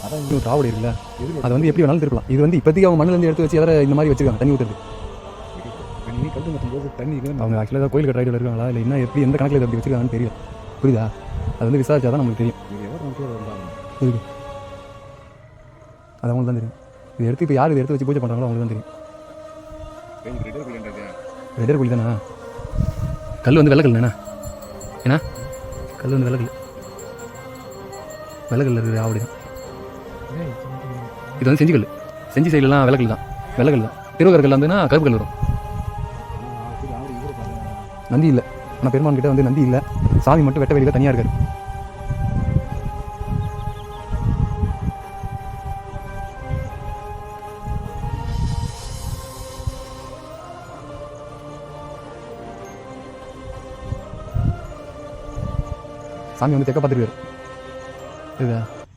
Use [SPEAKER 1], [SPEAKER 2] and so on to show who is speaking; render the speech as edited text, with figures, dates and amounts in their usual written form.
[SPEAKER 1] அதான் இன்னும் காவடி இருக்குல்ல, அதை வந்து எப்படி வேணாலும் திருப்பலாம். இது வந்து இப்போதைக்கு அவங்க மண்ணிலேருந்து எடுத்து வச்சு வேறு இந்த மாதிரி வச்சுருக்காங்க தண்ணி ஊற்றுறது.
[SPEAKER 2] நீ கட்டு நட்டும்போது தண்ணி
[SPEAKER 1] அவங்க ஆக்சுவலாக கோயில் கட்ட ஐடியில் இருக்காங்களா இல்லை என்ன எப்படி எந்த கணக்கில் அப்படி வச்சுருக்காங்கன்னு தெரியல. புரியுதா? அது வந்து விசாரிச்சா தான் நமக்கு தெரியும். இருக்கு அது அவங்களுக்கு தான் தெரியும். இது எடுத்து இப்போ யார் இதை எடுத்து வச்சு பூஜை பண்ணுறாங்களோ அவங்களுக்கு தான் தெரியும். ரெடர் கோழி தானே? கல் வந்து வெள்ளக்கல் என்ன ஏன்னா கல் வந்து வெள்ளக்கல் இருக்குது ஆவடி தான். இது வந்து செஞ்சி கல். செஞ்சி சைட்லலாம் வெள்ளக்கல் தான், வெள்ளக்கல் தான். திருவகர் கல் வந்துன்னா கருப்பு கல் வரும். நந்தி இல்லை, ஆனால் பெருமான் கிட்ட வந்து நந்தி இல்லை. சாமி மட்டும் வெட்ட வெளியில் தனியாக இருக்காரு. சாமி வந்து தெக்க பார்த்துருக்காரு. இதுதா